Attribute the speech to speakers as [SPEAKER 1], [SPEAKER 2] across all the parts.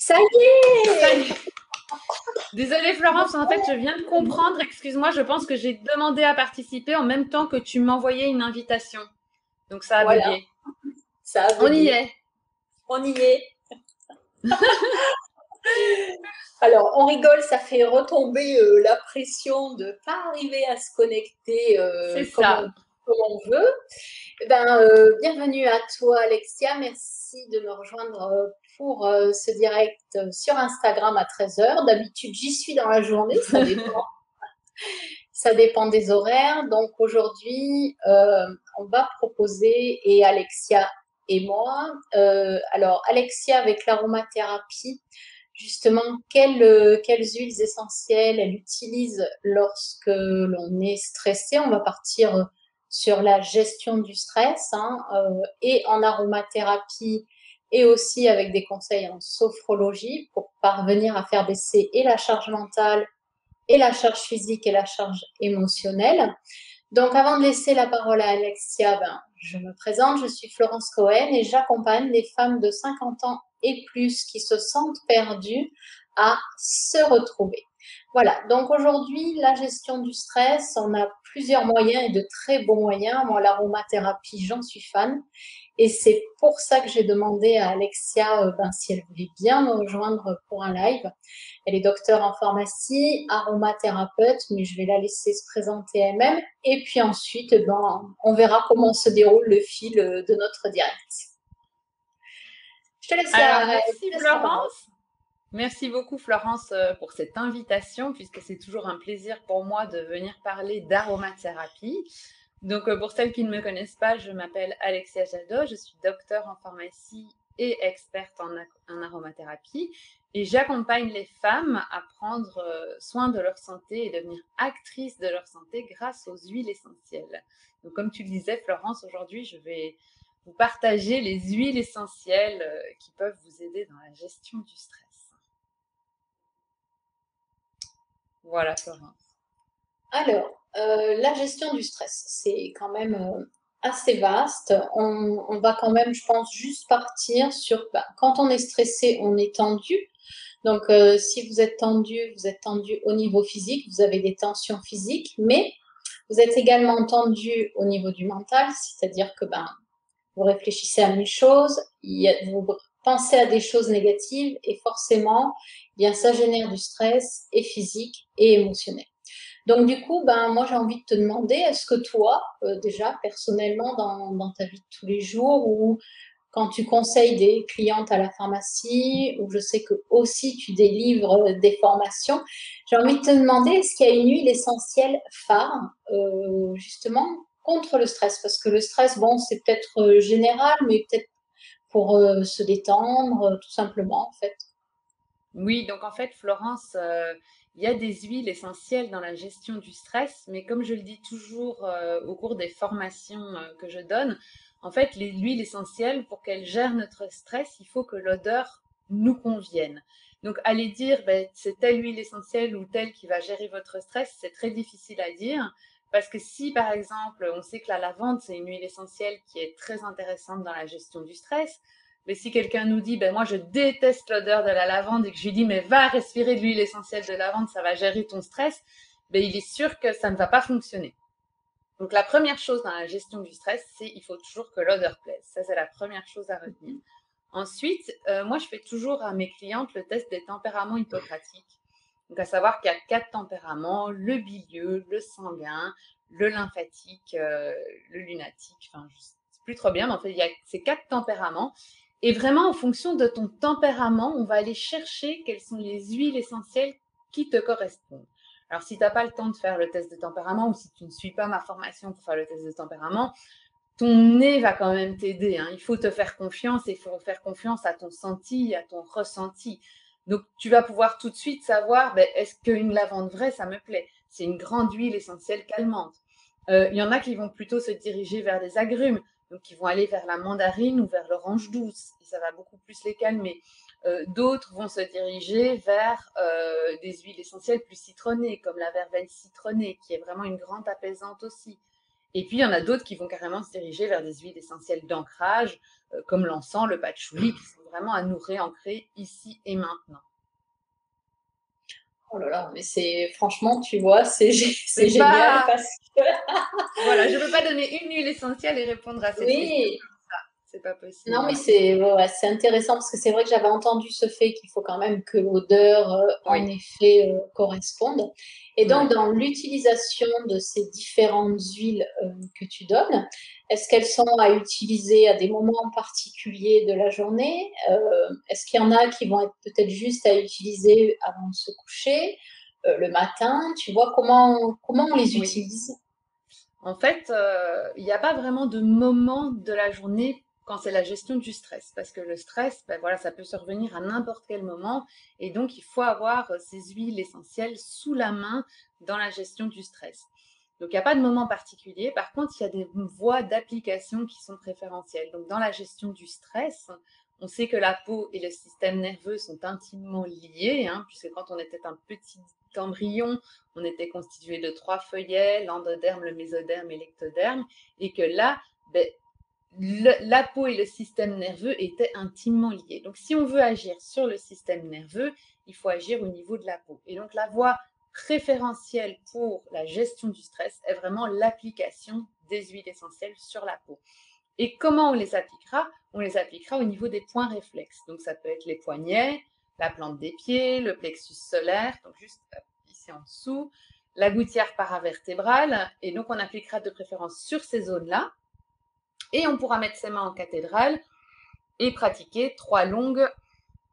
[SPEAKER 1] Ça y
[SPEAKER 2] Ça y
[SPEAKER 1] est!
[SPEAKER 2] est. Désolée Florence, en fait, je viens de comprendre. Excuse-moi, je pense que j'ai demandé à participer en même temps que tu m'envoyais une invitation. Donc ça a
[SPEAKER 1] Voilà,
[SPEAKER 2] bugué.
[SPEAKER 1] ça a
[SPEAKER 2] On y
[SPEAKER 1] bugué.
[SPEAKER 2] est.
[SPEAKER 1] On y est. Alors, on rigole, ça fait retomber la pression de ne pas arriver à se connecter
[SPEAKER 2] C'est
[SPEAKER 1] comme
[SPEAKER 2] ça.
[SPEAKER 1] comme on veut. Eh ben, bienvenue à toi, Alexia. Merci de me rejoindre pour ce direct sur Instagram à 13 h. D'habitude, j'y suis dans la journée, ça dépend. Ça dépend des horaires. Donc aujourd'hui, on va proposer, et Alexia et moi, alors Alexia avec l'aromathérapie, justement, quelles huiles essentielles elle utilise lorsque l'on est stressé. On va partir sur la gestion du stress, hein, et en aromathérapie et aussi avec des conseils en sophrologie pour parvenir à faire baisser et la charge mentale et la charge physique et la charge émotionnelle. Donc, avant de laisser la parole à Alexia, je me présente, je suis Florence Cohen et j'accompagne les femmes de 50 ans et plus qui se sentent perdues à se retrouver. Voilà, donc aujourd'hui, la gestion du stress, on a plusieurs moyens et de très bons moyens. Moi, l'aromathérapie, j'en suis fan. Et c'est pour ça que j'ai demandé à Alexia si elle voulait bien me rejoindre pour un live. Elle est docteure en pharmacie, aromathérapeute, mais je vais la laisser se présenter elle-même. Et puis ensuite, on verra comment se déroule le fil de notre direct. Je te laisse
[SPEAKER 2] Alors,
[SPEAKER 1] je
[SPEAKER 2] merci
[SPEAKER 1] te laisse la parole.
[SPEAKER 2] Florence. Merci beaucoup Florence pour cette invitation, puisque c'est toujours un plaisir pour moi de venir parler d'aromathérapie. Donc, pour celles qui ne me connaissent pas, je m'appelle Alexia Jadot, je suis docteure en pharmacie et experte en aromathérapie. Et j'accompagne les femmes à prendre soin de leur santé et devenir actrices de leur santé grâce aux huiles essentielles. Donc, comme tu le disais, Florence, aujourd'hui, je vais vous partager les huiles essentielles qui peuvent vous aider dans la gestion du stress. Voilà, Florence.
[SPEAKER 1] Alors, la gestion du stress, c'est quand même assez vaste. On va quand même, je pense, juste partir sur quand on est stressé, on est tendu. Donc, si vous êtes tendu au niveau physique, vous avez des tensions physiques, mais vous êtes également tendu au niveau du mental, c'est-à-dire que vous réfléchissez à mille choses, vous pensez à des choses négatives et forcément, bien, ça génère du stress et physique et émotionnel. Donc, du coup, moi, j'ai envie de te demander, est-ce que toi, déjà, personnellement, dans ta vie de tous les jours, ou quand tu conseilles des clientes à la pharmacie, ou je sais que aussi tu délivres des formations, j'ai envie de te demander, est-ce qu'il y a une huile essentielle phare, justement, contre le stress? Parce que le stress, bon, c'est peut-être général, mais peut-être pour se détendre, tout simplement, en fait.
[SPEAKER 2] Oui, donc en fait, Florence, il y a des huiles essentielles dans la gestion du stress, mais comme je le dis toujours au cours des formations que je donne, en fait, les huiles essentielles, pour qu'elles gèrent notre stress, il faut que l'odeur nous convienne. Donc, aller dire, ben, c'est telle huile essentielle ou telle qui va gérer votre stress, c'est très difficile à dire, parce que si, par exemple, on sait que la lavande, c'est une huile essentielle qui est très intéressante dans la gestion du stress, mais si quelqu'un nous dit, ben moi je déteste l'odeur de la lavande et que je lui dis, mais va respirer de l'huile essentielle de lavande, ça va gérer ton stress, ben il est sûr que ça ne va pas fonctionner. Donc la première chose dans la gestion du stress, c'est il faut toujours que l'odeur plaise. Ça, c'est la première chose à retenir. Ensuite, moi je fais toujours à mes clientes le test des tempéraments hippocratiques. Donc à savoir qu'il y a 4 tempéraments, le bilieux, le sanguin, le lymphatique, le lunatique, enfin je sais plus trop bien, mais en fait il y a ces 4 tempéraments. Et vraiment, en fonction de ton tempérament, on va aller chercher quelles sont les huiles essentielles qui te correspondent. Alors, si tu n'as pas le temps de faire le test de tempérament ou si tu ne suis pas ma formation pour faire le test de tempérament, ton nez va quand même t'aider. Hein. Il faut te faire confiance et il faut faire confiance à ton senti, à ton ressenti. Donc, tu vas pouvoir tout de suite savoir, ben, est-ce qu'une lavande vraie, ça me plaît? C'est une grande huile essentielle calmante. Il y en a qui vont plutôt se diriger vers des agrumes, donc ils vont aller vers la mandarine ou vers l'orange douce, et ça va beaucoup plus les calmer. D'autres vont se diriger vers des huiles essentielles plus citronnées, comme la verveine citronnée, qui est vraiment une grande apaisante aussi. Et puis, il y en a d'autres qui vont carrément se diriger vers des huiles essentielles d'ancrage, comme l'encens, le patchouli, qui sont vraiment à nous réancrer ici et maintenant.
[SPEAKER 1] Oh là là, mais c'est franchement, tu vois, c'est
[SPEAKER 2] C'est
[SPEAKER 1] génial
[SPEAKER 2] pas,
[SPEAKER 1] parce que
[SPEAKER 2] voilà, je peux pas donner une huile essentielle et répondre à cette question.
[SPEAKER 1] oui,
[SPEAKER 2] C'est pas
[SPEAKER 1] non,
[SPEAKER 2] possible.
[SPEAKER 1] mais c'est ouais, ouais, c'est intéressant parce que c'est vrai que j'avais entendu ce fait qu'il faut quand même que l'odeur, en
[SPEAKER 2] Oui,
[SPEAKER 1] effet, corresponde. Et donc,
[SPEAKER 2] oui,
[SPEAKER 1] dans l'utilisation de ces différentes huiles que tu donnes, est-ce qu'elles sont à utiliser à des moments particuliers de la journée? Est-ce qu'il y en a qui vont être peut-être juste à utiliser avant de se coucher, le matin? Tu vois comment on les
[SPEAKER 2] oui.
[SPEAKER 1] utilise?
[SPEAKER 2] En fait, il n'y a pas vraiment de moment de la journée quand c'est la gestion du stress, parce que le stress, ben voilà, ça peut survenir à n'importe quel moment, et donc il faut avoir ces huiles essentielles sous la main dans la gestion du stress. Donc il n'y a pas de moment particulier. Par contre, il y a des voies d'application qui sont préférentielles. Donc dans la gestion du stress, on sait que la peau et le système nerveux sont intimement liés, hein, puisque quand on était un petit embryon, on était constitué de 3 feuillets, l'endoderme, le mésoderme et l'ectoderme, et que là, ben, la peau et le système nerveux étaient intimement liés. Donc, si on veut agir sur le système nerveux, il faut agir au niveau de la peau. Et donc, la voie préférentielle pour la gestion du stress est vraiment l'application des huiles essentielles sur la peau. Et comment on les appliquera? On les appliquera au niveau des points réflexes. Donc, ça peut être les poignets, la plante des pieds, le plexus solaire, donc juste ici en dessous, la gouttière paravertébrale. Et donc, on appliquera de préférence sur ces zones-là. Et on pourra mettre ses mains en cathédrale et pratiquer 3 longues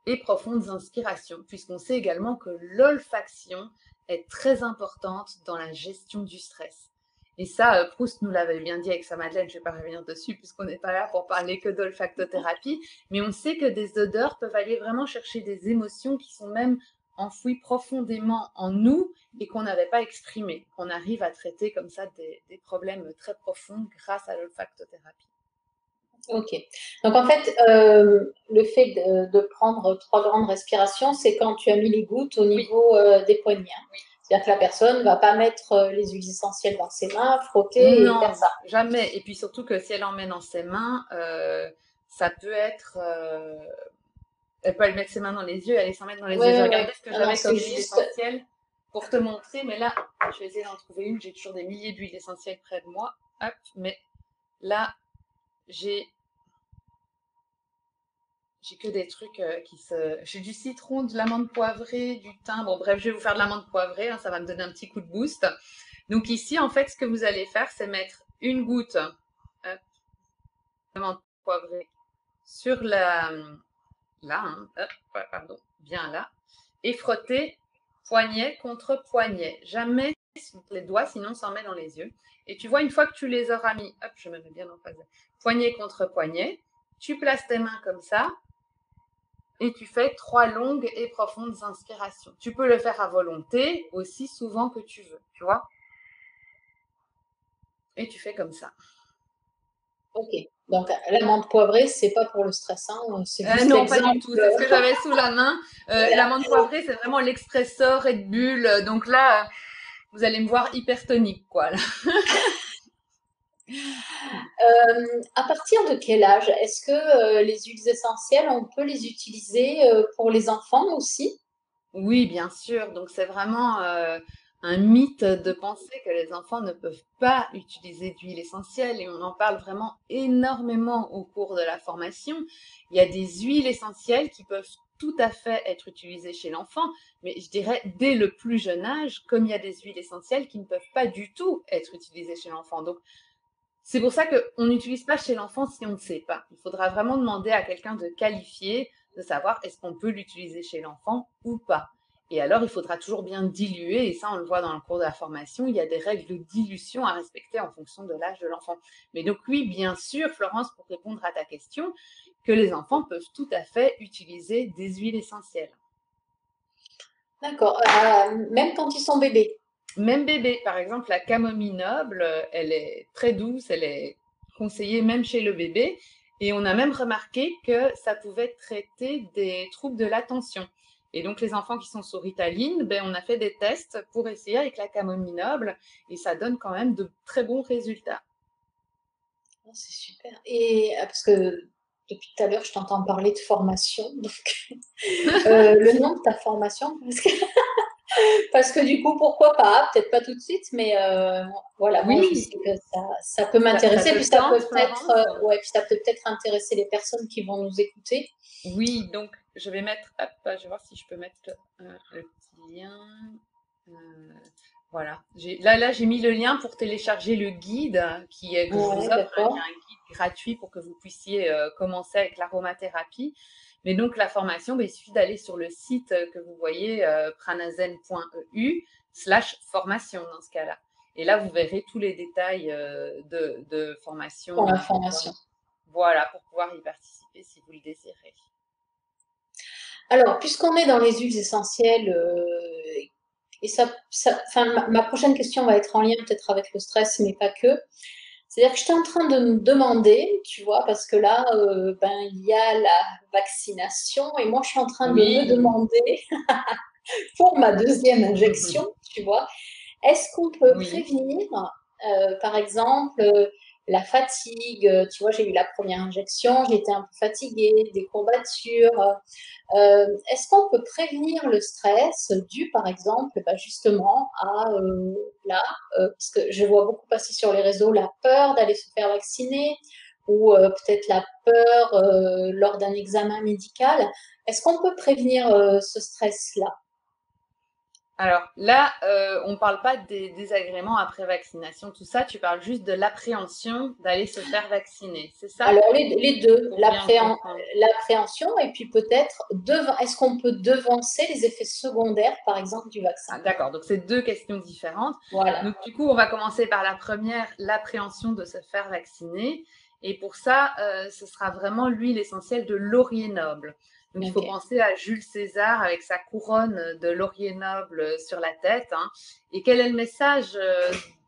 [SPEAKER 2] et profondes inspirations, puisqu'on sait également que l'olfaction est très importante dans la gestion du stress. Et ça, Proust nous l'avait bien dit avec sa Madeleine, je ne vais pas revenir dessus puisqu'on n'est pas là pour parler que d'olfactothérapie, mais on sait que des odeurs peuvent aller vraiment chercher des émotions qui sont même enfouies profondément en nous et qu'on n'avait pas exprimées, qu'on arrive à traiter comme ça des problèmes très profonds grâce à l'olfactothérapie.
[SPEAKER 1] Ok. Donc en fait, le fait de prendre 3 grandes respirations, c'est quand tu as mis les gouttes au
[SPEAKER 2] Oui,
[SPEAKER 1] niveau des poignets, hein.
[SPEAKER 2] oui.
[SPEAKER 1] C'est-à-dire que la personne ne va pas mettre les huiles essentielles dans ses mains, frotter et faire
[SPEAKER 2] Non,
[SPEAKER 1] ça.
[SPEAKER 2] jamais. Et puis surtout que si elle en met dans ses mains, ça peut être. Elle peut aller mettre ses mains dans les yeux et aller s'en mettre dans les
[SPEAKER 1] Oui,
[SPEAKER 2] yeux. Je
[SPEAKER 1] oui, oui.
[SPEAKER 2] regardais ce que
[SPEAKER 1] Non, non,
[SPEAKER 2] j'avais
[SPEAKER 1] c'est
[SPEAKER 2] comme huile
[SPEAKER 1] juste.
[SPEAKER 2] essentielle pour te montrer, mais là, je vais essayer d'en trouver une. J'ai toujours des milliers d'huiles essentielles près de moi. Hop, mais là, j'ai j'ai que des trucs qui se. J'ai du citron, de l'amande poivrée, du thym. Bon, bref, je vais vous faire de l'amande poivrée, hein, ça va me donner un petit coup de boost. Donc ici, en fait, ce que vous allez faire, c'est mettre une goutte d'amande poivrée sur la là, hein, hop, pardon, bien là, et frotter poignet contre poignet. Jamais les doigts, sinon on s'en met dans les yeux. Et tu vois, une fois que tu les auras mis, hop, je me mets bien en face, poignet contre poignet, tu places tes mains comme ça et tu fais 3 longues et profondes inspirations. Tu peux le faire à volonté aussi souvent que tu veux, tu vois. Et tu fais comme ça.
[SPEAKER 1] Ok. Donc l'amande poivrée, c'est pas pour le stress, hein, c'est juste
[SPEAKER 2] Non, pas du
[SPEAKER 1] l'exemple.
[SPEAKER 2] tout. C'est ce que j'avais sous la main.
[SPEAKER 1] Voilà.
[SPEAKER 2] L'amande poivrée, c'est vraiment l'expresseur Red Bull. Donc là, vous allez me voir hyper tonique, quoi. Là.
[SPEAKER 1] À partir de quel âge est-ce que les huiles essentielles, on peut les utiliser pour les enfants aussi?
[SPEAKER 2] Oui, bien sûr. Donc c'est vraiment un mythe de penser que les enfants ne peuvent pas utiliser d'huile essentielle et on en parle vraiment énormément au cours de la formation. Il y a des huiles essentielles qui peuvent tout à fait être utilisées chez l'enfant, mais je dirais dès le plus jeune âge, comme il y a des huiles essentielles qui ne peuvent pas du tout être utilisées chez l'enfant. Donc c'est pour ça qu'on n'utilise pas chez l'enfant si on ne sait pas. Il faudra vraiment demander à quelqu'un de qualifié de savoir est-ce qu'on peut l'utiliser chez l'enfant ou pas. Et alors, il faudra toujours bien diluer, et ça, on le voit dans le cours de la formation, il y a des règles de dilution à respecter en fonction de l'âge de l'enfant. Mais donc, oui, bien sûr, Florence, pour répondre à ta question, que les enfants peuvent tout à fait utiliser des huiles essentielles.
[SPEAKER 1] D'accord. Même quand ils sont bébés.
[SPEAKER 2] Même bébé, par exemple, la camomille noble, elle est très douce, elle est conseillée même chez le bébé. Et on a même remarqué que ça pouvait traiter des troubles de l'attention. Et donc, les enfants qui sont sous Ritaline, ben, on a fait des tests pour essayer avec la camomille noble et ça donne quand même de très bons résultats.
[SPEAKER 1] Oh, c'est super. Et parce que depuis tout à l'heure, je t'entends parler de formation. Donc, le nom de ta formation, parce que du coup, pourquoi pas? Peut-être pas tout de suite, mais voilà, moi, je
[SPEAKER 2] Oui,
[SPEAKER 1] sais que ça peut
[SPEAKER 2] ça
[SPEAKER 1] m'intéresser.
[SPEAKER 2] te
[SPEAKER 1] Puis ça peut
[SPEAKER 2] tente,
[SPEAKER 1] peut-être,
[SPEAKER 2] Florence?
[SPEAKER 1] ouais, puis ça peut peut-être intéresser les personnes qui vont nous écouter.
[SPEAKER 2] Oui, donc je vais mettre, hop, je vais voir si je peux mettre le petit lien. Euh, voilà. Là, j'ai mis le lien pour télécharger le guide que je vous
[SPEAKER 1] Ouais,
[SPEAKER 2] offre, qui est
[SPEAKER 1] d'accord.
[SPEAKER 2] un guide gratuit pour que vous puissiez commencer avec l'aromathérapie. Mais donc, la formation, ben, il suffit d'aller sur le site que vous voyez, pranazen.eu/formation dans ce cas-là. Et là, vous verrez tous les détails de formation
[SPEAKER 1] Pour la
[SPEAKER 2] pour pouvoir,
[SPEAKER 1] formation.
[SPEAKER 2] voilà, pour pouvoir y participer si vous le désirez.
[SPEAKER 1] Alors, puisqu'on est dans les huiles essentielles, et enfin, ma prochaine question va être en lien peut-être avec le stress, mais pas que. C'est-à-dire que j'étais en train de me demander, tu vois, parce que là, ben, il y a la vaccination, et moi, je suis en train de me
[SPEAKER 2] Oui.
[SPEAKER 1] demander, pour ma deuxième injection, tu vois, est-ce qu'on peut
[SPEAKER 2] Oui.
[SPEAKER 1] prévenir, par exemple, la fatigue? Tu vois, j'ai eu la première injection, j'étais un peu fatiguée, des courbatures. Est-ce qu'on peut prévenir le stress dû, par exemple, bah, justement à là, parce que je vois beaucoup passer sur les réseaux la peur d'aller se faire vacciner ou peut-être la peur lors d'un examen médical. Est-ce qu'on peut prévenir ce stress-là?
[SPEAKER 2] Alors là, on ne parle pas des désagréments après vaccination, tout ça. Tu parles juste de l'appréhension d'aller se faire vacciner. C'est ça?
[SPEAKER 1] Alors les deux,
[SPEAKER 2] Pour bien comprendre.
[SPEAKER 1] l'appréhension et puis peut-être est-ce qu'on peut devancer les effets secondaires, par exemple, du vaccin?
[SPEAKER 2] Ah, d'accord, donc c'est deux questions différentes.
[SPEAKER 1] Voilà.
[SPEAKER 2] Donc du coup, on va commencer par la première, l'appréhension de se faire vacciner. Et pour ça, ce sera vraiment l'huile essentielle de laurier noble. Donc il faut
[SPEAKER 1] Ok.
[SPEAKER 2] penser à Jules César avec sa couronne de laurier noble sur la tête, hein. Et quel est le message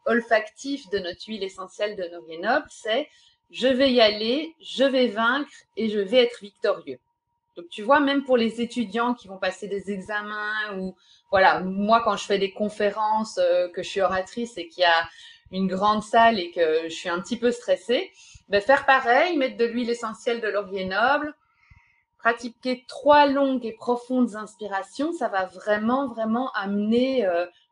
[SPEAKER 2] olfactif de notre huile essentielle de laurier noble? C'est je vais y aller, je vais vaincre et je vais être victorieux. Donc, tu vois, même pour les étudiants qui vont passer des examens ou, voilà, moi, quand je fais des conférences, que je suis oratrice et qu'il y a une grande salle et que je suis un petit peu stressée, ben, faire pareil, mettre de l'huile essentielle de laurier noble, pratiquer 3 longues et profondes inspirations, ça va vraiment, vraiment amener,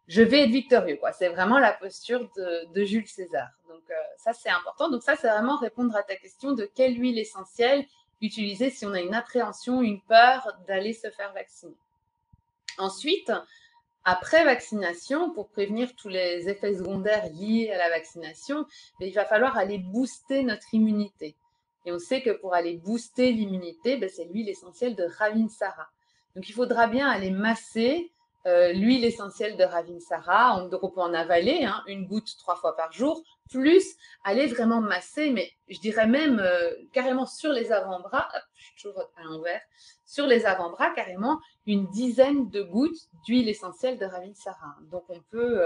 [SPEAKER 2] je vais être victorieux, quoi. C'est vraiment la posture de Jules César. Donc, ça, c'est important. Donc, ça, c'est vraiment répondre à ta question de quelle huile essentielle utiliser si on a une appréhension, une peur d'aller se faire vacciner. Ensuite, après vaccination, pour prévenir tous les effets secondaires liés à la vaccination, il va falloir aller booster notre immunité. Et on sait que pour aller booster l'immunité, c'est l'huile essentielle de Ravinsara. Donc il faudra bien aller masser l'huile essentielle de Ravinsara. Donc on peut en avaler une goutte 3 fois par jour, plus aller vraiment masser, mais je dirais même carrément sur les avant-bras. Je suis toujours à l'envers. Sur les avant-bras, carrément une dizaine de gouttes d'huile essentielle de Ravinsara. Donc on peut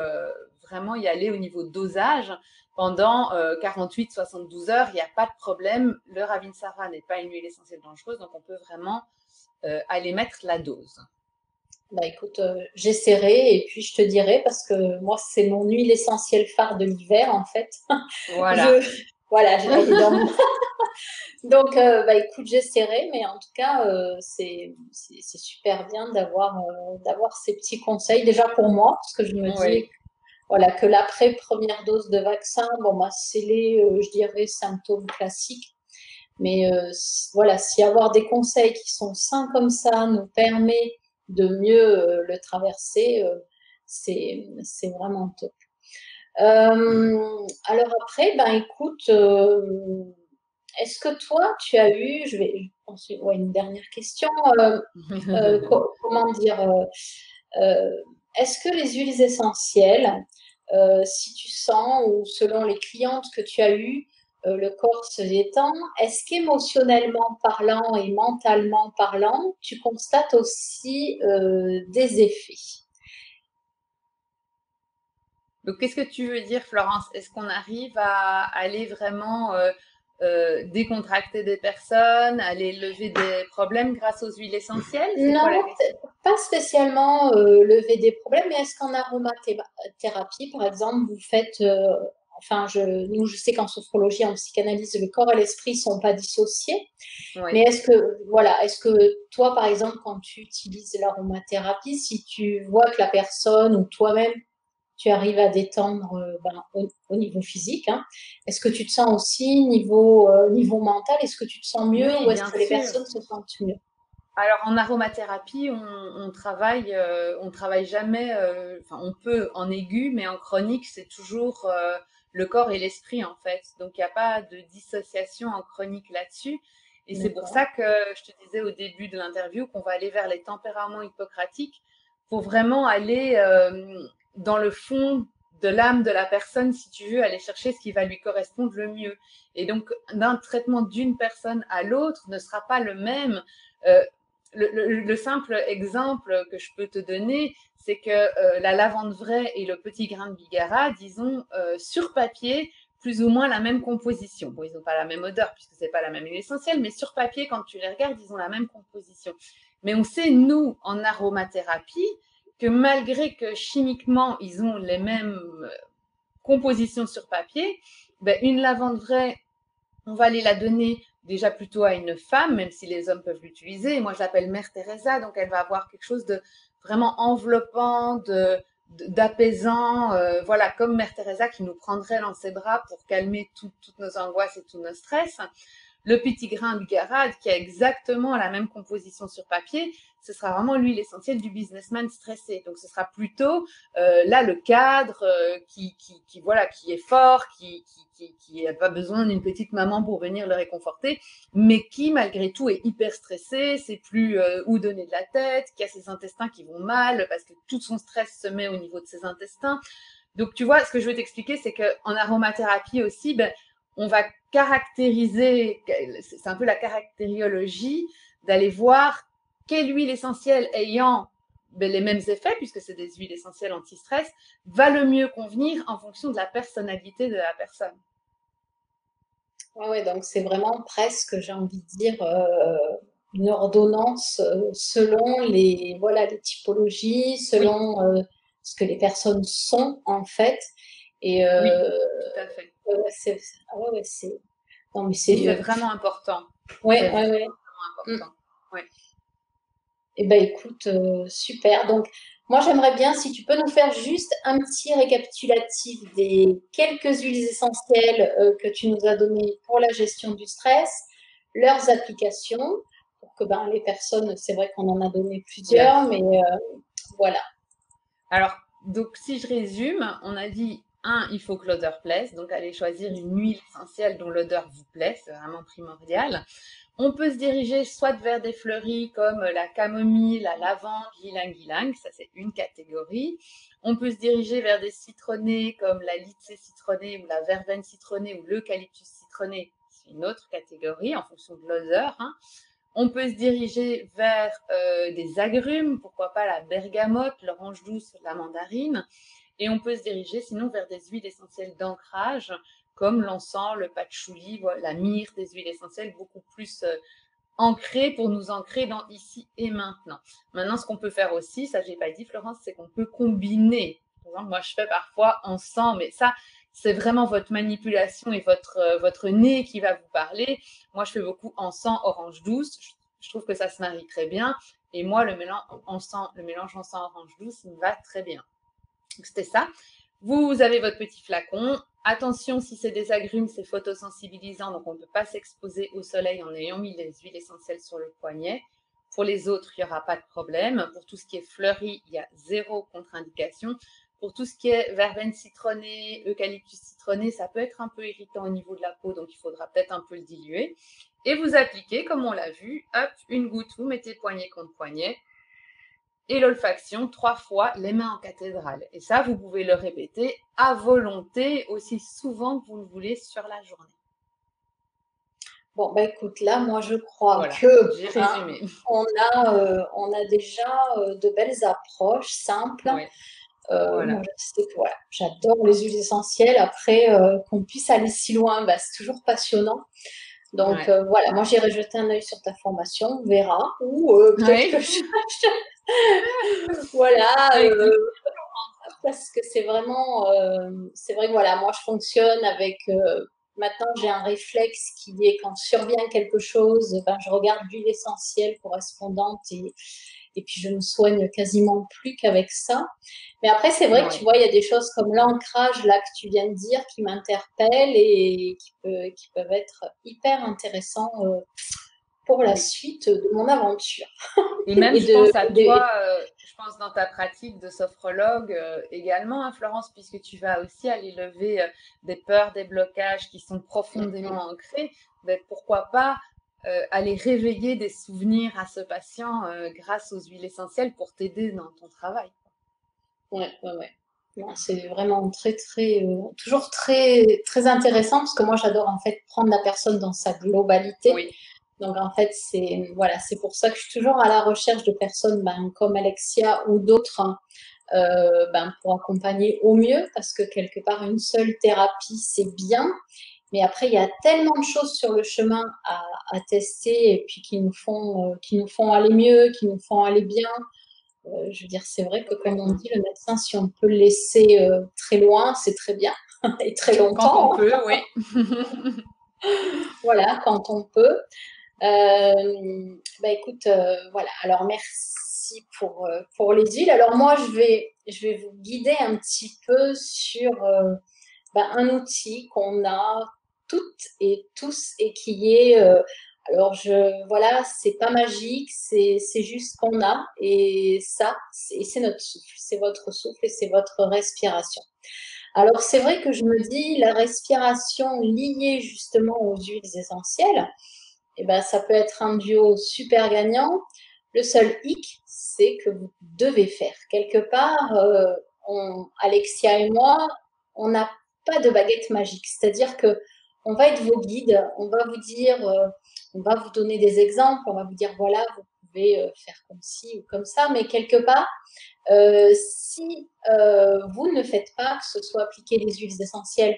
[SPEAKER 2] vraiment y aller au niveau dosage pendant 48-72 heures. Il n'y a pas de problème. Le Ravinsara n'est pas une huile essentielle dangereuse, donc on peut vraiment aller mettre la dose.
[SPEAKER 1] Bah écoute, j'essaierai et puis je te dirai parce que moi c'est mon huile essentielle phare de l'hiver en fait.
[SPEAKER 2] Voilà.
[SPEAKER 1] Je voilà, elle est dans mon... Donc bah écoute, j'essaierai, mais en tout cas c'est super bien d'avoir ces petits conseils déjà pour moi parce que je me dis
[SPEAKER 2] Oui.
[SPEAKER 1] voilà que l'après première dose de vaccin, bon bah c'est les je dirais symptômes classiques. Mais voilà, si avoir des conseils qui sont sains comme ça nous permet de mieux le traverser, c'est vraiment top. Alors après, ben écoute, est-ce que toi, tu as eu, je vais ensuite, ouais, une dernière question, comment dire, est-ce que les huiles essentielles, si tu sens ou selon les clientes que tu as eues, le corps se détend, est-ce qu'émotionnellement parlant et mentalement parlant, tu constates aussi des effets?
[SPEAKER 2] Donc, qu'est-ce que tu veux dire, Florence? Est-ce qu'on arrive à aller vraiment décontracter des personnes, aller lever des problèmes grâce aux huiles essentielles? C'est quoi
[SPEAKER 1] Non,
[SPEAKER 2] la question?
[SPEAKER 1] pas spécialement lever des problèmes, mais est-ce qu'en aromathérapie, par exemple, vous faites, enfin, je sais qu'en sophrologie, en psychanalyse, le corps et l'esprit sont pas dissociés.
[SPEAKER 2] Oui.
[SPEAKER 1] Mais est-ce que toi, par exemple, quand tu utilises l'aromathérapie, si tu vois que la personne ou toi-même, tu arrives à détendre au niveau physique, hein, est-ce que tu te sens aussi niveau mental, est-ce que tu te sens mieux
[SPEAKER 2] Oui,
[SPEAKER 1] ou est-ce
[SPEAKER 2] bien
[SPEAKER 1] que les
[SPEAKER 2] sûr.
[SPEAKER 1] personnes se sentent mieux?
[SPEAKER 2] Alors en aromathérapie, on travaille jamais, enfin on peut en aigu, mais en chronique, c'est toujours le corps et l'esprit en fait. Donc il n'y a pas de dissociation en chronique là-dessus. Et c'est pour
[SPEAKER 1] D'accord.
[SPEAKER 2] ça que je te disais au début de l'interview qu'on va aller vers les tempéraments hippocratiques pour vraiment aller dans le fond de l'âme de la personne, si tu veux, aller chercher ce qui va lui correspondre le mieux. Et donc d'un traitement d'une personne à l'autre ne sera pas le même. Euh, le simple exemple que je peux te donner, c'est que la lavande vraie et le petit grain de bigarade, ils ont sur papier plus ou moins la même composition. Bon, ils n'ont pas la même odeur puisque c'est pas la même huile essentielle, mais sur papier, quand tu les regardes, ils ont la même composition. Mais on sait, nous, en aromathérapie, que malgré que chimiquement, ils ont les mêmes compositions sur papier, ben, une lavande vraie, on va aller la donner déjà plutôt à une femme, même si les hommes peuvent l'utiliser. Moi, je l'appelle Mère Teresa, donc elle va avoir quelque chose de vraiment enveloppant, d'apaisant, voilà, comme Mère Teresa qui nous prendrait dans ses bras pour calmer toutes nos angoisses et tous nos stress. Le petit grain de bigarade, qui a exactement la même composition sur papier, ce sera vraiment l'huile essentielle du businessman stressé. Donc, ce sera plutôt là le cadre voilà, qui est fort, qui n'a pas besoin d'une petite maman pour venir le réconforter, mais qui malgré tout est hyper stressé, c'est plus où donner de la tête, qui a ses intestins qui vont mal parce que tout son stress se met au niveau de ses intestins. Donc, tu vois, ce que je veux t'expliquer, c'est qu'en aromathérapie aussi, ben, on va caractériser, c'est un peu la caractériologie, d'aller voir quelle huile essentielle ayant ben, les mêmes effets, puisque c'est des huiles essentielles anti-stress, va le mieux convenir en fonction de la personnalité de la personne.
[SPEAKER 1] Ouais, ouais, donc c'est vraiment presque, j'ai envie de dire, une ordonnance selon les typologies,
[SPEAKER 2] Oui,
[SPEAKER 1] selon ce que les personnes sont en fait. Et
[SPEAKER 2] oui, tout à fait.
[SPEAKER 1] ouais, ouais, ouais, ouais, non, mais
[SPEAKER 2] Et c'est
[SPEAKER 1] c'est,
[SPEAKER 2] vraiment important. C'est
[SPEAKER 1] ouais, ouais,
[SPEAKER 2] vraiment
[SPEAKER 1] ouais. Mm.
[SPEAKER 2] important. Oui.
[SPEAKER 1] Eh ben, écoute, super. Donc, moi, j'aimerais bien, si tu peux nous faire juste un petit récapitulatif des quelques huiles essentielles que tu nous as données pour la gestion du stress, leurs applications, pour que ben, les personnes, c'est vrai qu'on en a donné
[SPEAKER 2] Bien
[SPEAKER 1] plusieurs,
[SPEAKER 2] sûr.
[SPEAKER 1] mais voilà.
[SPEAKER 2] Alors, donc, si je résume, on a dit, il faut que l'odeur plaise. Donc, allez choisir une huile essentielle dont l'odeur vous plaît. C'est vraiment primordial. On peut se diriger soit vers des fleuris comme la camomille, la lavande, l'ylang-ylang. Ça, c'est une catégorie. On peut se diriger vers des citronnés comme la lycée citronnée ou la verveine citronnée ou l'eucalyptus citronné. C'est une autre catégorie en fonction de l'odeur. Hein. On peut se diriger vers des agrumes, pourquoi pas la bergamote, l'orange douce, la mandarine. Et on peut se diriger sinon vers des huiles essentielles d'ancrage, comme l'encens, le patchouli, voilà, la myrrhe, des huiles essentielles beaucoup plus ancrées pour nous ancrer dans ici et maintenant. Maintenant, ce qu'on peut faire aussi, ça j'ai pas dit Florence, c'est qu'on peut combiner. Par exemple, moi je fais parfois encens, mais ça, c'est vraiment votre manipulation et votre nez qui va vous parler. Moi, je fais beaucoup encens orange douce. Je trouve que ça se marie très bien. Et moi, le mélange encens orange douce me va très bien. Donc, c'était ça. Vous avez votre petit flacon. Attention, si c'est des agrumes, c'est photosensibilisant, donc on ne peut pas s'exposer au soleil en ayant mis les huiles essentielles sur le poignet. Pour les autres, il n'y aura pas de problème. Pour tout ce qui est fleuri, il y a zéro contre-indication. Pour tout ce qui est verveine citronnée, eucalyptus citronné, ça peut être un peu irritant au niveau de la peau, donc il faudra peut-être un peu le diluer. Et vous appliquez, comme on l'a vu, hop, une goutte, vous mettez poignet contre poignet. Et l'olfaction 3 fois les mains en cathédrale. Et ça, vous pouvez le répéter à volonté aussi souvent que vous le voulez sur la journée.
[SPEAKER 1] Bon, bah écoute, là, moi, je crois
[SPEAKER 2] Voilà,
[SPEAKER 1] que
[SPEAKER 2] j'ai résumé.
[SPEAKER 1] on a déjà de belles approches simples.
[SPEAKER 2] Oui,
[SPEAKER 1] Moi,
[SPEAKER 2] voilà.
[SPEAKER 1] je sais que voilà, j'adore les huiles essentielles. Après, qu'on puisse aller si loin, bah, c'est toujours passionnant. Donc
[SPEAKER 2] Ouais.
[SPEAKER 1] voilà, moi j'irai jeter un œil sur ta formation, on verra. Ou peut-être
[SPEAKER 2] Oui.
[SPEAKER 1] que voilà.
[SPEAKER 2] Avec plaisir.
[SPEAKER 1] parce que c'est vrai que voilà, moi je fonctionne avec, maintenant j'ai un réflexe qui est quand survient quelque chose, ben, je regarde l'huile essentielle correspondante et puis je ne soigne quasiment plus qu'avec ça. Mais après, c'est vrai que tu
[SPEAKER 2] Oui.
[SPEAKER 1] vois, il y a des choses comme l'ancrage là que tu viens de dire qui m'interpellent et qui peuvent être hyper intéressants pour la
[SPEAKER 2] Oui.
[SPEAKER 1] suite de mon aventure.
[SPEAKER 2] Et même,
[SPEAKER 1] Et
[SPEAKER 2] je pense à
[SPEAKER 1] de-
[SPEAKER 2] toi, je pense dans ta pratique de sophrologue également, hein, Florence, puisque tu vas aussi aller lever des peurs, des blocages qui sont profondément ancrés. Ben, pourquoi pas aller réveiller des souvenirs à ce patient grâce aux huiles essentielles pour t'aider dans ton travail.
[SPEAKER 1] Ouais, ouais, ouais. Non, c'est vraiment toujours très intéressant parce que moi, j'adore en fait prendre la personne dans sa globalité.
[SPEAKER 2] Oui,
[SPEAKER 1] Donc, en fait, voilà, c'est pour ça que je suis toujours à la recherche de personnes ben, comme Alexia ou d'autres hein, ben, pour accompagner au mieux parce que quelque part, une seule thérapie, c'est bien. Mais après, il y a tellement de choses sur le chemin à tester et puis qui nous font aller mieux, qui nous font aller bien. Je veux dire, c'est vrai que comme on
[SPEAKER 2] complètement.
[SPEAKER 1] dit, le médecin, si on peut le laisser très loin, c'est très bien et très
[SPEAKER 2] Quand on
[SPEAKER 1] longtemps.
[SPEAKER 2] peut, oui.
[SPEAKER 1] Voilà, quand on peut. Bah écoute, voilà. Alors merci pour les huiles. Alors moi, je vais vous guider un petit peu sur bah, un outil qu'on a toutes et tous et qui est alors voilà, c'est pas magique, c'est juste qu'on a et ça, c'est notre souffle, c'est votre souffle et c'est votre respiration. Alors c'est vrai que je me dis la respiration liée justement aux huiles essentielles, eh ben ça peut être un duo super gagnant. Le seul hic, c'est que vous devez faire quelque part. Alexia et moi, on n'a pas de baguette magique. C'est-à-dire que on va être vos guides, on va vous dire, on va vous donner des exemples, on va vous dire voilà, vous pouvez faire comme ci ou comme ça, mais quelque part, si vous ne faites pas, que ce soit appliquer des huiles essentielles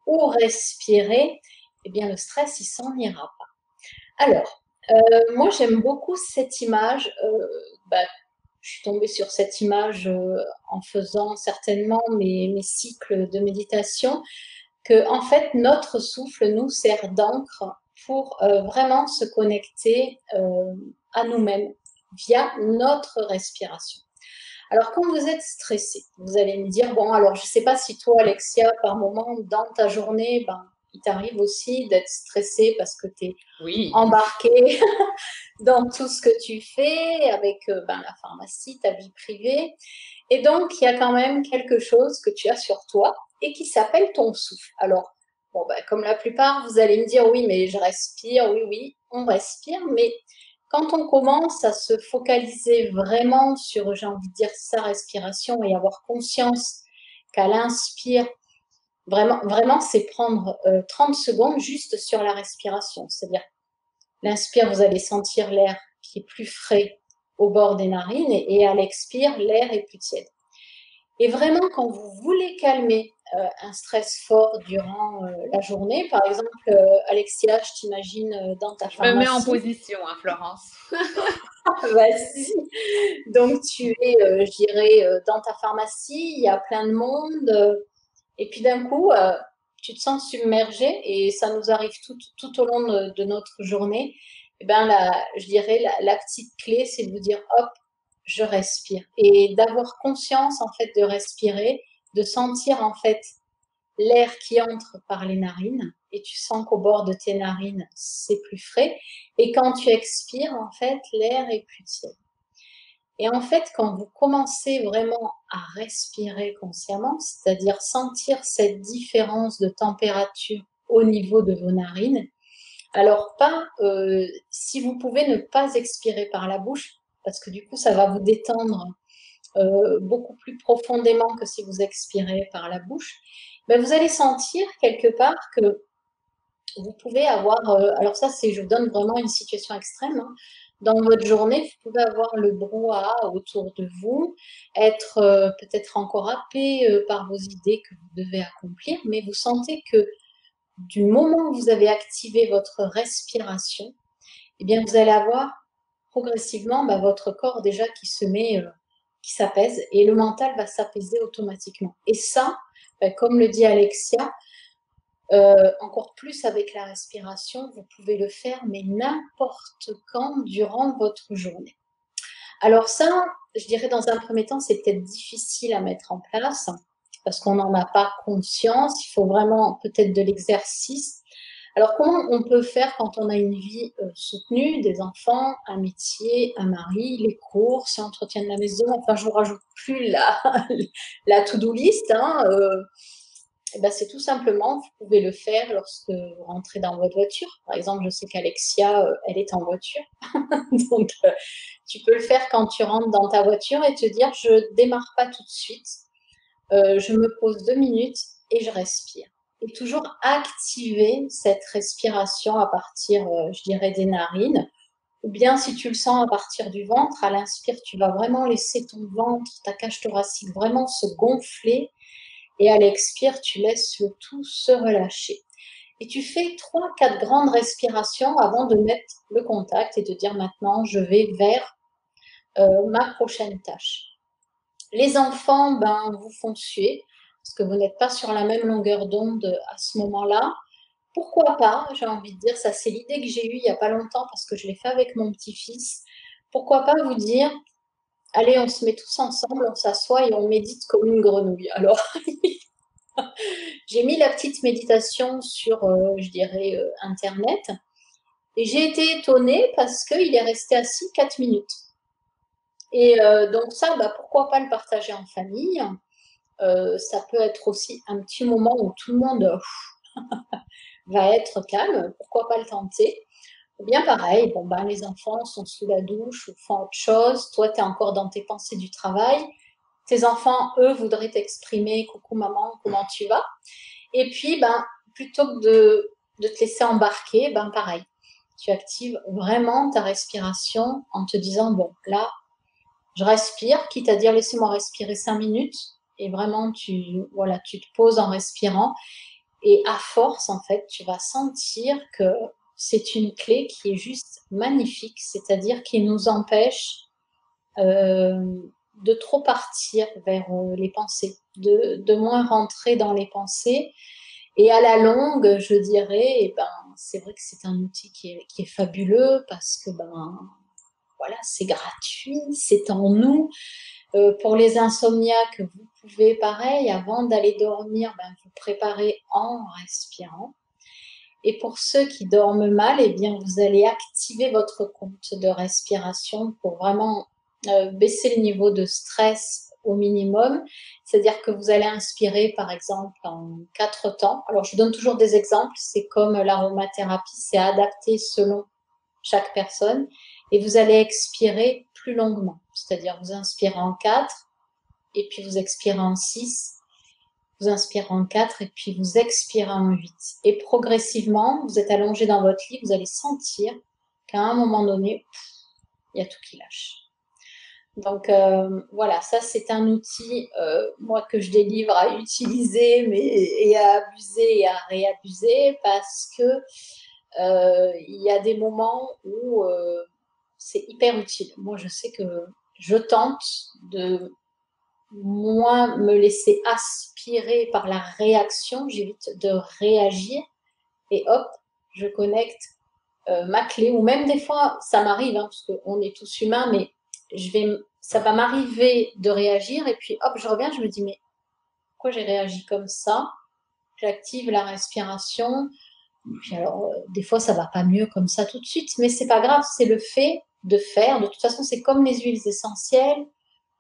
[SPEAKER 1] ou respirer, eh bien le stress, il s'en ira pas. Alors, moi j'aime beaucoup cette image. Bah, je suis tombée sur cette image en faisant certainement mes cycles de méditation, que en fait notre souffle nous sert d'encre pour vraiment se connecter à nous-mêmes via notre respiration. Alors quand vous êtes stressé, vous allez me dire, bon alors je ne sais pas si toi Alexia, par moment dans ta journée, ben, il t'arrive aussi d'être stressé parce que tu es
[SPEAKER 2] Oui.
[SPEAKER 1] embarqué dans tout ce que tu fais avec ben, la pharmacie, ta vie privée. Et donc, il y a quand même quelque chose que tu as sur toi et qui s'appelle ton souffle. Alors, bon, ben, comme la plupart, vous allez me dire, oui, mais je respire, oui, oui, on respire, mais quand on commence à se focaliser vraiment sur, j'ai envie de dire, sa respiration et avoir conscience qu'à l'inspire, vraiment, c'est prendre 30 secondes juste sur la respiration. C'est-à-dire, l'inspire, vous allez sentir l'air qui est plus frais au bord des narines et à l'expire, l'air est plus tiède. Et vraiment, quand vous voulez calmer un stress fort durant la journée, par exemple, Alexia, je t'imagine dans ta
[SPEAKER 2] Je me mets en
[SPEAKER 1] pharmacie,
[SPEAKER 2] position, hein, Florence.
[SPEAKER 1] vas-y. Donc, tu es, je dirais, dans ta pharmacie, il y a plein de monde, et puis d'un coup, tu te sens submergé, et ça nous arrive tout au long de notre journée. Et ben, je dirais, la petite clé, c'est de vous dire, hop, je respire. Et d'avoir conscience, en fait, de respirer, de sentir, en fait, l'air qui entre par les narines, et tu sens qu'au bord de tes narines, c'est plus frais. Et quand tu expires, en fait, l'air est plus tiède. Et en fait, quand vous commencez vraiment à respirer consciemment, c'est-à-dire sentir cette différence de température au niveau de vos narines, alors pas, si vous pouvez ne pas expirer par la bouche, parce que du coup, ça va vous détendre beaucoup plus profondément que si vous expirez par la bouche, ben vous allez sentir quelque part que vous pouvez avoir, alors ça, je vous donne vraiment une situation extrême, hein. Dans votre journée, vous pouvez avoir le brouhaha autour de vous, être peut-être encore happé par vos idées que vous devez accomplir, mais vous sentez que du moment où vous avez activé votre respiration, eh bien, vous allez avoir progressivement bah, votre corps déjà qui se met qui s'apaise et le mental va s'apaiser automatiquement. Et ça, comme le dit Alexia, encore plus avec la respiration, vous pouvez le faire, mais n'importe quand durant votre journée. Alors ça, je dirais dans un premier temps, c'est peut-être difficile à mettre en place parce qu'on n'en a pas conscience. Il faut vraiment peut-être de l'exercice. Alors comment on peut faire quand on a une vie soutenue, des enfants, un métier, un mari, les courses, l'entretien de la maison, enfin je ne vous rajoute plus la to-do list, hein, eh ben, c'est tout simplement, vous pouvez le faire lorsque vous rentrez dans votre voiture. Par exemple, je sais qu'Alexia, elle est en voiture. Donc, tu peux le faire quand tu rentres dans ta voiture et te dire, je démarre pas tout de suite. Je me pose 2 minutes et je respire. Et toujours activer cette respiration à partir, je dirais, des narines. Ou bien, si tu le sens à partir du ventre, à l'inspire, tu vas vraiment laisser ton ventre, ta cage thoracique vraiment se gonfler. Et à l'expire, tu laisses le tout se relâcher. Et tu fais 3-4 grandes respirations avant de mettre le contact et de dire maintenant, je vais vers ma prochaine tâche. Les enfants, ben, vous font suer parce que vous n'êtes pas sur la même longueur d'onde à ce moment-là. Pourquoi pas, j'ai envie de dire, ça c'est l'idée que j'ai eue il n'y a pas longtemps parce que je l'ai fait avec mon petit-fils. Pourquoi pas vous dire, allez, on se met tous ensemble, on s'assoit et on médite comme une grenouille. Alors, j'ai mis la petite méditation sur, je dirais, Internet. Et j'ai été étonnée parce qu'il est resté assis 4 minutes. Et donc ça, bah, pourquoi pas le partager en famille. Ça peut être aussi un petit moment où tout le monde va être calme. Pourquoi pas le tenter? Ou bien pareil, bon, ben, les enfants sont sous la douche ou font autre chose. Toi, tu es encore dans tes pensées du travail. Tes enfants, eux, voudraient t'exprimer, coucou maman, comment tu vas? Et puis, ben, plutôt que de te laisser embarquer, ben, pareil, tu actives vraiment ta respiration en te disant, bon, là, je respire, quitte à dire laissez-moi respirer 5 minutes. Et vraiment, voilà, tu te poses en respirant. Et à force, en fait, tu vas sentir que c'est une clé qui est juste magnifique, c'est-à-dire qui nous empêche de trop partir vers les pensées, de moins rentrer dans les pensées. Et à la longue, je dirais, eh ben, c'est vrai que c'est un outil qui est fabuleux parce que ben, voilà, c'est gratuit, c'est en nous. Pour les insomniaques, vous pouvez, pareil, avant d'aller dormir, ben, vous préparer en respirant. Et pour ceux qui dorment mal, eh bien, vous allez activer votre compte de respiration pour vraiment baisser le niveau de stress au minimum. C'est-à-dire que vous allez inspirer, par exemple, en 4 temps. Alors, je donne toujours des exemples. C'est comme l'aromathérapie, c'est adapté selon chaque personne. Et vous allez expirer plus longuement. C'est-à-dire, vous inspirez en 4 et puis vous expirez en 6. Vous inspirez en 4 et puis vous expirez en 8. Et progressivement, vous êtes allongé dans votre lit, vous allez sentir qu'à un moment donné, il y a tout qui lâche. Donc voilà, ça c'est un outil, moi, que je délivre à utiliser et à abuser et à réabuser parce que il y a des moments où c'est hyper utile. Moi, je sais que je tente de moins me laisser aspirer par la réaction, j'évite de réagir et hop, je connecte ma clé. Ou même des fois, ça m'arrive, hein, parce qu'on est tous humains, mais ça va m'arriver de réagir et puis hop, je reviens, je me dis mais pourquoi j'ai réagi comme ça? J'active la respiration. Puis alors, des fois, ça va pas mieux comme ça tout de suite, mais c'est pas grave, c'est le fait de faire. De toute façon, c'est comme les huiles essentielles.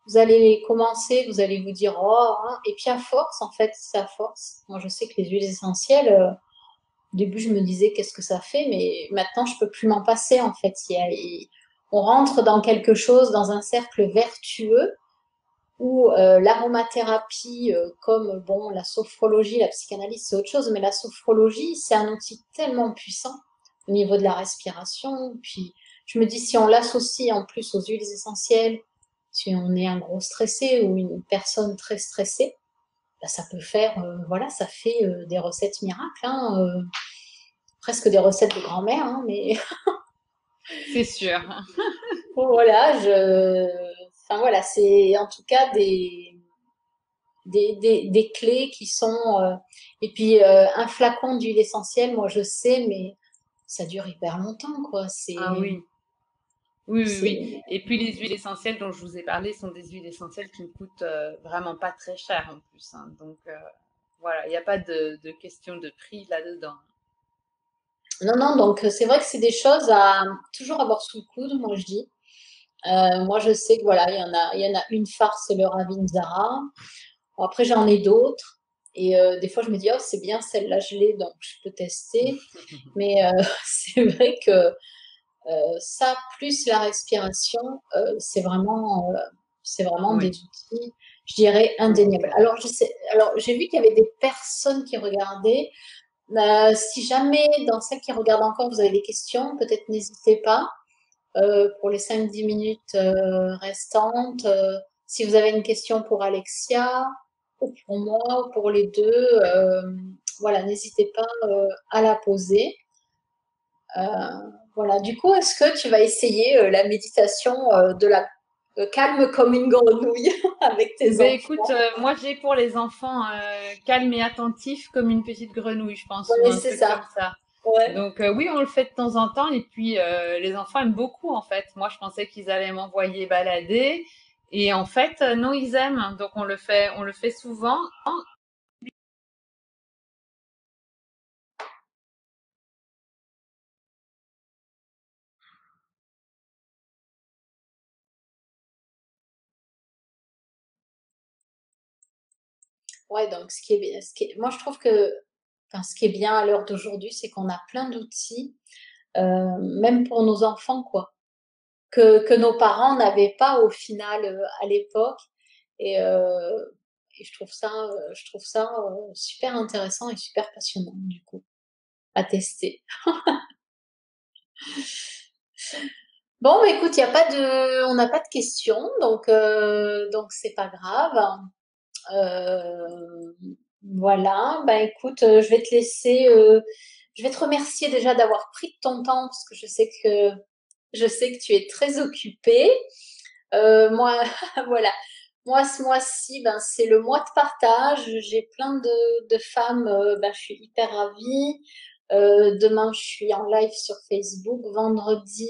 [SPEAKER 1] Vous allez commencer, vous allez vous dire oh, hein, et puis à force, en fait, c'est à force. Moi, je sais que les huiles essentielles, au début, je me disais qu'est-ce que ça fait, mais maintenant, je peux plus m'en passer, en fait. On rentre dans quelque chose, dans un cercle vertueux où l'aromathérapie, comme bon, la sophrologie, la psychanalyse, c'est autre chose, mais la sophrologie, c'est un outil tellement puissant au niveau de la respiration. Puis, je me dis, si on l'associe en plus aux huiles essentielles, si on est un gros stressé ou une personne très stressée, bah, ça peut faire, voilà, ça fait des recettes miracles, hein, presque des recettes de grand-mère, hein, mais
[SPEAKER 2] C'est sûr.
[SPEAKER 1] voilà, enfin voilà, c'est en tout cas des clés qui sont et puis un flacon d'huile essentielle, moi je sais, mais ça dure hyper longtemps, quoi.
[SPEAKER 2] Ah
[SPEAKER 1] C'est
[SPEAKER 2] oui, oui, oui, oui.
[SPEAKER 1] c'est
[SPEAKER 2] Et puis les huiles essentielles dont je vous ai parlé sont des huiles essentielles qui ne coûtent vraiment pas très cher en plus, hein. Donc voilà, il n'y a pas de question de prix là-dedans.
[SPEAKER 1] non, non, donc c'est vrai que c'est des choses à toujours avoir sous le coude, moi je dis. Moi je sais que voilà, il y en a une phare, c'est le Ravinzara. Bon, après j'en ai d'autres. Et des fois je me dis, oh c'est bien, celle-là je l'ai, donc je peux tester. Mais c'est vrai que ça, plus la respiration, c'est vraiment des
[SPEAKER 2] Oui,
[SPEAKER 1] outils, je dirais,
[SPEAKER 2] oui, c'est
[SPEAKER 1] indéniables.
[SPEAKER 2] clair.
[SPEAKER 1] Alors j'ai vu qu'il y avait des personnes qui regardaient. Si jamais, dans celles qui regardent encore, vous avez des questions, peut-être n'hésitez pas pour les 5-10 minutes restantes. Si vous avez une question pour Alexia, ou pour moi, ou pour les deux, voilà, n'hésitez pas à la poser. Euh, voilà. Du coup, est-ce que tu vas essayer la méditation de la calme comme une grenouille avec tes
[SPEAKER 2] Ben écoute,
[SPEAKER 1] enfants?
[SPEAKER 2] moi j'ai pour les enfants calme et attentif comme une petite grenouille, je pense, ou
[SPEAKER 1] Oui,
[SPEAKER 2] un
[SPEAKER 1] c'est
[SPEAKER 2] truc
[SPEAKER 1] ça.
[SPEAKER 2] comme ça.
[SPEAKER 1] Ouais.
[SPEAKER 2] Donc oui, on le fait de temps en temps et puis les enfants aiment beaucoup en fait. Moi, je pensais qu'ils allaient m'envoyer balader et en fait, non, ils aiment. Donc on le fait souvent.
[SPEAKER 1] Ouais, donc ce qui est, moi je trouve que, enfin, ce qui est bien à l'heure d'aujourd'hui, c'est qu'on a plein d'outils, même pour nos enfants, quoi, que nos parents n'avaient pas au final à l'époque. Et, euh, et je trouve ça super intéressant et super passionnant, du coup, à tester. Bon, bah, écoute, on n'a pas de questions, donc c'est pas grave. Euh, voilà, ben écoute, je vais te remercier déjà d'avoir pris de ton temps parce que je sais que tu es très occupée. Moi, voilà, moi ce mois-ci, ben c'est le mois de partage. J'ai plein de femmes, ben je suis hyper ravie. Demain, je suis en live sur Facebook. Vendredi,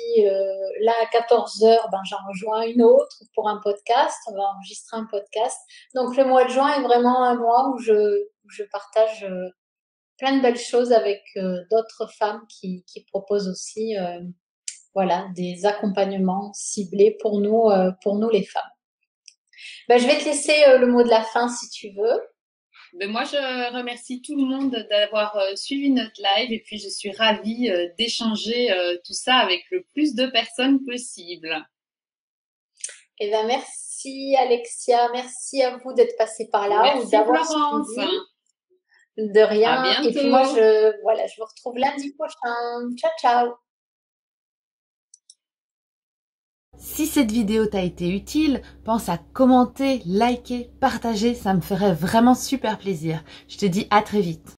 [SPEAKER 1] là à 14 heures, ben j'en rejoins une autre pour un podcast. On va enregistrer un podcast. Donc le mois de juin est vraiment un mois où je partage plein de belles choses avec d'autres femmes qui proposent aussi voilà, des accompagnements ciblés pour nous les femmes. Ben, je vais te laisser le mot de la fin si tu veux.
[SPEAKER 2] Ben moi, je remercie tout le monde d'avoir suivi notre live et puis je suis ravie d'échanger tout ça avec le plus de personnes possible.
[SPEAKER 1] Et ben, merci Alexia, merci à vous d'être passé par là ou
[SPEAKER 2] Merci
[SPEAKER 1] d'avoir
[SPEAKER 2] Florence.
[SPEAKER 1] suivi. De
[SPEAKER 2] À
[SPEAKER 1] rien. Et puis moi,
[SPEAKER 2] bientôt.
[SPEAKER 1] voilà, je vous retrouve lundi prochain. Ciao, ciao.
[SPEAKER 3] Si cette vidéo t'a été utile, pense à commenter, liker, partager, ça me ferait vraiment super plaisir. Je te dis à très vite.